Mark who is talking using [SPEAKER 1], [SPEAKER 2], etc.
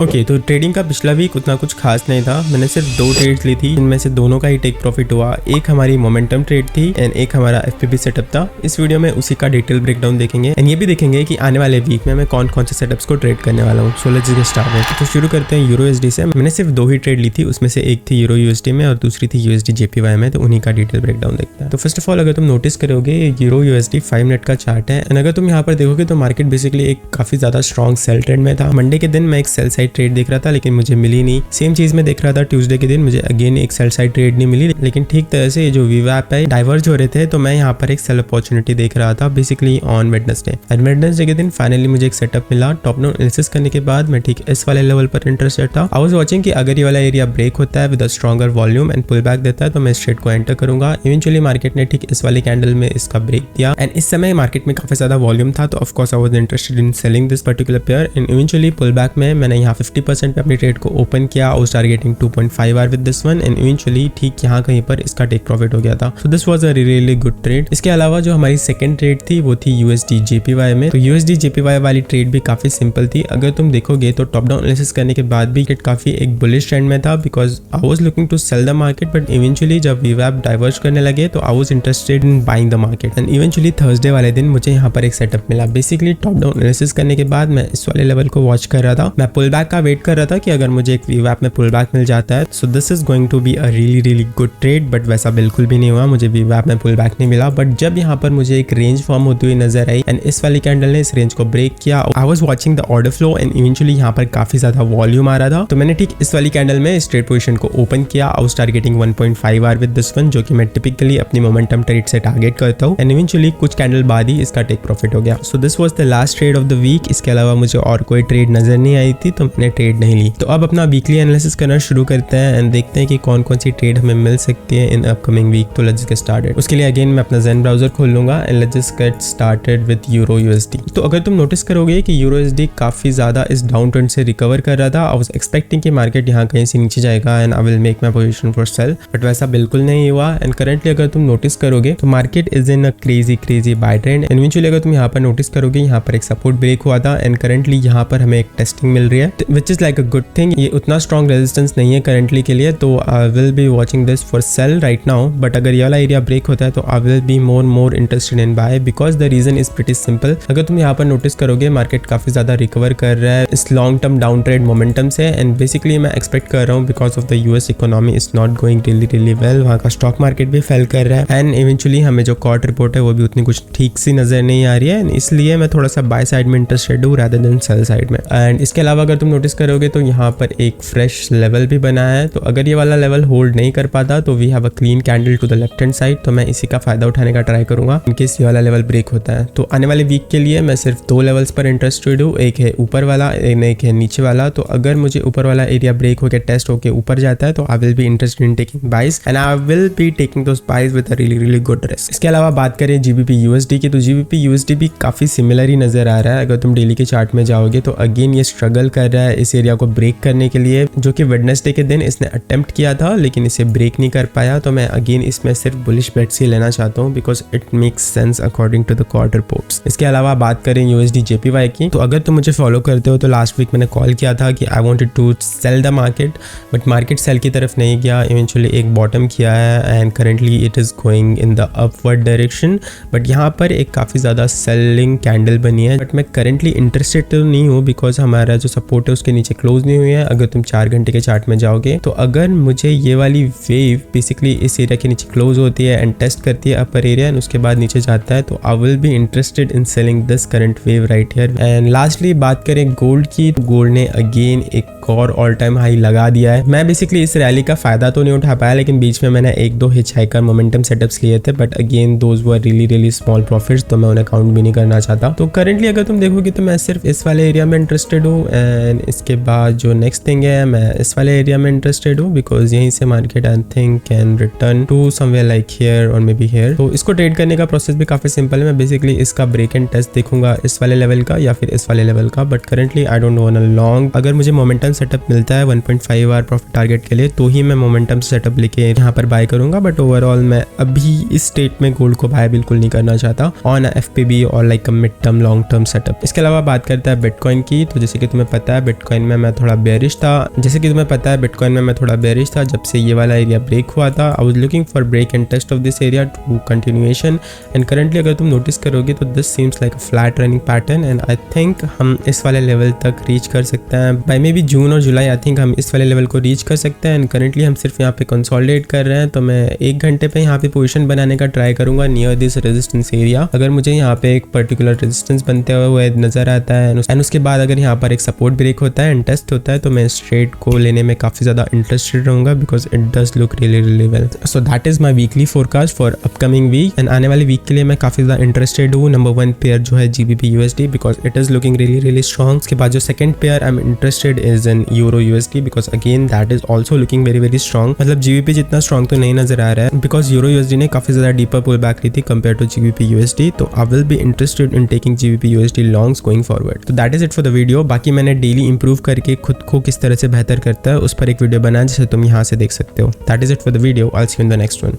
[SPEAKER 1] Okay तो trading का पिछला वीक उतना कुछ खास नहीं था। मैंने सिर्फ 2 ट्रेड्स ली थी, इनमें से दोनों का ही टेक प्रॉफिट हुआ। एक हमारी मोमेंटम ट्रेड थी एंड एक हमारा एफपीबी सेटअप था। इस वीडियो में उसी का डिटेल ब्रेकडाउन देखेंगे एंड ये भी देखेंगे कि आने वाले वीक में मैं कौन कौन से सेटअप्स को ट्रेड करने वाला हूँ। So let's get started. तो शुरू करते हैं यूरो यूएसडी से। मैंने सिर्फ 2 ही ट्रेड ली थी, उसमें से एक थी यूरो यूएसडी में और दूसरी थी यूएसडी जेपीवाई में। तो उन्हीं का डिटेल ब्रेकडाउन देखते हैं। तो फर्स्ट ऑफ ऑल अगर तुम नोटिस करोगे यूरो यूएसडी 5 मिनट का चार्ट है एंड अगर तुम यहाँ पर देखोगे तो मार्केट बेसिकली एक काफी ज्यादा स्ट्रॉन्ग सेल ट्रेंड में था। मंडे के दिन मैं एक सेल साइड ट्रेड देख रहा था लेकिन मुझे मिली नहीं। सेम चीज में देख रहा था ट्यूसडे के दिन, मुझे अगेन एक सेल साइड ट्रेड नहीं मिली। लेकिन ठीक तरह से ये जो वीवैप है डाइवर्ज हो रहे थे तो मैं यहाँ पर एक सेल अपॉर्चुनिटी देख रहा था basically on Wednesday. And Wednesday के दिन फाइनली मुझे एक सेटअप मिला। टॉप डाउन एनालिसिस करने के बाद मैं ठीक इस वाले लेवल पर इंटरेस्टेड था। आई वाज वाचिंग कि अगर ये वाला एरिया ब्रेक होता है with a stronger volume and pull back देता है तो मैं इस ट्रेड को एंटर करूंगा। इवेंचुअली मार्केट ने ठीक इस वाले कैंडल में इसका ब्रेक दिया एंड इस समय मार्केट में काफी ज्यादा वॉल्यूम था तो of course I was interested in selling this particular pair and eventually pull back में मैंने यहाँ 50% पे अपनी ट्रेड को ओपन किया। I was targeting 2.5 R with this one and eventually ठीक यहाँ कहीं पर इसका टेक प्रॉफिट हो गया था। सो this was a really good trade. इसके अलावा जो हमारी सेकंड ट्रेड थी वो थी यूएसडी जेपीवाई में। तो यूएसडी जेपीवाई वाली ट्रेड भी काफी सिंपल थी। अगर तुम देखोगे तो टॉप डाउन एनालिसिस करने के बाद भी काफी एक बुलिश ट्रेंड में था because I was looking to sell the market but eventually जब वीवैप डाइवर्ज करने लगे तो I was interested in buying the market and eventually Thursday वाले दिन मुझे यहाँ पर एक सेटअप मिला। बेसिकली टॉप डाउन एनालिसिस करने के बाद मैं इस वाले लेवल को वॉच कर रहा था। मैं पुल बैक का वेट कर रहा था कि अगर मुझे एक वीवैप में पुल बैक मिल जाता है so this is going to be a really good trade. But वैसा बिल्कुल भी नहीं हुआ, मुझे वीवैप में पुल बैक नहीं मिला। बट जब यहाँ पर मुझे एक रेंज फॉर्म होती हुई नजर आई एंड इस वाली कैंडल ने इस रेंज को ब्रेक किया। I was watching the order flow and eventually यहाँ पर काफी ज्यादा वॉल्यूम आ रहा था तो मैंने ठीक इस वाली कैंडल में इस ट्रेड पोजीशन को ओपन किया। I was targeting 1.5 R with this one जो कि मैं टिपिकली अपनी मोमेंटम ट्रेड से टारगेट करता हूँ एंड इवेंचुअली कुछ कैंडल बाद ही इसका टेक प्रॉफिट हो गया। So this was the last trade of the week. इसके अलावा मुझे और कोई ट्रेड नजर नहीं आई थी तो मैंने ट्रेड नहीं ली। तो अब अपना वीकली एनालिसिस करना शुरू करते हैं एंड देखते हैं कि कौन कौन सी ट्रेड हमें मिल सकती है इन अपकमिंग वीक। तो लेट्स गेट स्टार्टेड। उसके लिए अगेन मैं अपना ज़ेन ब्राउजर खोल लूंगा and let's just get started with euro USD. तो अगर तुम नोटिस करोगे कि यूरो यूएसडी काफी ज्यादा इस डाउन ट्रेंड से रिकवर कर रहा था। आई वाज एक्सपेक्टिंग कि मार्केट यहाँ कहीं से नीचे जाएगा and I will make my position for sale but वैसा बिल्कुल नहीं हुआ। एंड करंटली अगर तुम नोटिस करोगे तो market is in a crazy buy trend. Eventually अगर तुम यहाँ पर नोटिस करोगे यहाँ पर एक सपोर्ट ब्रेक हुआ था एंड करंटली यहाँ पर हमें एक टेस्टिंग मिल रही है which is like a good thing. ये उतना स्ट्रॉन्ग रेजिस्टेंस नहीं है करंटली के लिए तो I will be watching this for sell right now. But अगर ये वाला एरिया ब्रेक होता है तो I will be more interested in buy because the reason is pretty simple. अगर तुम यहाँ पर नोटिस करोगे मार्केट काफी ज्यादा रिकवर कर रहा है इस long term down trade momentum से एंड बेसिकली मैं एक्सपेक्ट कर रहा हूँ because of the US economy is not going really well. वहाँ का स्टॉक मार्केट भी फेल कर रहा है एंड इवेंचुअली हमें जो क्वार्टर रिपोर्ट है वो भी उतनी कुछ ठीक सी नजर नहीं आ रही है इसलिए मैं थोड़ा सा बाय साइड में इंटरेस्टेड हूँ रादर देन सेल साइड में। एंड इसके अलावा अगर तुम नोटिस करोगे तो यहाँ पर एक फ्रेश लेवल भी बना है तो अगर ये वाला लेवल होल्ड नहीं कर पाता तो we have a clean candle to the left hand side तो मैं इसी का फायदा उठाने का ट्राई करूंगा इनकेस ये वाला लेवल ब्रेक होता है। तो आने वाले वीक के लिए मैं सिर्फ 2 लेवल्स पर इंटरेस्टेड हूँ, एक है ऊपर वाला एक है नीचे वाला। तो अगर मुझे ऊपर वाला एरिया ब्रेक होकर टेस्ट होकर ऊपर जाता है तो I will be interested in taking buys and I will be taking those buys with a really good risk. इसके अलावा बात करें जीबीपी यूएसडी की तो जीबीपी यूएसडी भी काफी सिमिलर ही नजर आ रहा है। अगर तुम डेली के चार्ट में जाओगे तो अगेन ये स्ट्रगल कर रहा है इस एरिया को ब्रेक करने के लिए जो कि वेडनेसडे के दिन इसने अटेम्प्ट किया था लेकिन इसे ब्रेक नहीं कर पाया। तो मैं अगेन इसमें सिर्फ बुलिश बेट्स ही लेना चाहता हूँ because it makes sense according to the quarter reports. इसके अलावा बात करें यूएसडी जेपीवाई की तो अगर तुम मुझे फॉलो करते हो तो लास्ट वीक मैंने कॉल किया था कि I wanted to sell the market but market sell की तरफ नहीं गया। इवेंचुअली एक बॉटम किया है and currently it is going in the upward direction but यहाँ पर एक काफी ज्यादा सेलिंग कैंडल बनी है बट मैं करंटली इंटरेस्टेड तो नहीं हूँ बिकॉज हमारा जो सपोर्ट है उसके नीचे क्लोज नहीं हुई है। अगर तुम 4 घंटे के चार्ट में जाओगे तो अगर मुझे ये वाली वेव बेसिकली इस एरिया के नीचे क्लोज होती है एंड टेस्ट करती है अपर एरिया एंड उसके बाद नीचे जाता है तो I will be interested in selling this current wave right here. And lastly बात करें गोल्ड की तो गोल्ड ने अगेन एक और ऑल टाइम हाई लगा दिया है। मैं बेसिकली इस रैली का फायदा तो नहीं उठा पाया लेकिन बीच में मैंने 1-2 हिच हाइकर मोमेंटम सेटअप्स लिए थे but again those were really small profits तो मैं उन्हें काउंट भी नहीं करना चाहता। तो करंटली अगर तुम देखोगे तो मैं सिर्फ इस वाले एरिया में इंटरेस्टेड हूँ एंड इसके बाद जो नेक्स्ट थिंग है मैं इस वाले एरिया में इंटरेस्टेड हूँ बिकॉज यहीं से market I think can return to somewhere like here और मे बी हियर। तो इसको ट्रेड करने का प्रोसेस भी काफी सिंपल है। मैं बेसिकली इसका ब्रेक एंड टेस्ट देखूंगा इस वाले लेवल का या फिर इस वाले लेवल का but currently I don't want a long. अगर मुझे मोमेंटम सेटअप मिलता है 1.5 आवर प्रॉफिट टारगेट के लिए तो ही मैं मोमेंटम सेटअप लेके यहाँ पर बाय करूंगा बट ओवरऑल मैं अभी इस स्टेट में गोल्ड को बाय बिल्कुल नहीं करना चाहता ऑन एफपीबी और like a mid term long term setup. इसके अलावा बात करते हैं बिटकॉइन की तो जैसे कि तुम्हें पता है बिटकॉइन में मैं थोड़ा बेरिश था। जैसे कि तुम्हें पता है बिटकॉइन में मैं थोड़ा बेरिश था जब से ये वाला एरिया ब्रेक हुआ था। I was looking for break and test of this area to continuation and currently अगर तुम नोटिस करोगे तो this seems like a flat running pattern and I think हम इस वाले लेवल तक रीच कर सकते हैं बाय मे बी जून और जुलाई। आई थिंक हम इस वाले लेवल को रीच कर सकते हैं एंड करंटली हम सिर्फ यहाँ पे कंसोलिडेट कर रहे हैं। तो मैं 1 घंटे पे यहाँ पे पोजीशन बनाने का ट्राई करूंगा नियर दिस रेजिस्टेंस एरिया। अगर मुझे यहाँ पे एक पर्टिकुलर रेजिस्टेंस बनते हुए नजर आता है एंड उसके बाद अगर यहाँ पर एक सपोर्ट ब्रेक होता है एंड टेस्ट होता है तो मैं इस ट्रेड को लेने में काफी ज्यादा इंटरेस्टेड रहूंगा because it does look really well. So that is my weekly forecast for upcoming week and आने वाले वीक के लिए मैं काफी ज्यादा इंटरेस्टेड हूँ। नंबर 1 पेयर जो है GBP USD because it is looking really strong. उसके बाद जो second pair I am interested is in euro USD because again that is also looking very strong. मतलब GBP जितना स्ट्रॉन्ग तो नहीं नजर आ रहा है बिकॉज यूरो USD ने काफी ज्यादा डीपर पुल बैक ली थी कंपेयर टू GBP USD। तो I will be interested in taking GBP USD longs going forward. तो that is it for the video. बाकी मैंने डेली इंप्रूव करके खुद को किस तरह से बेहतर करता है उस पर एक वीडियो बनाया जिसे तुम यहाँ से देख सकते हो। That is it for the video. I will see you in the next one.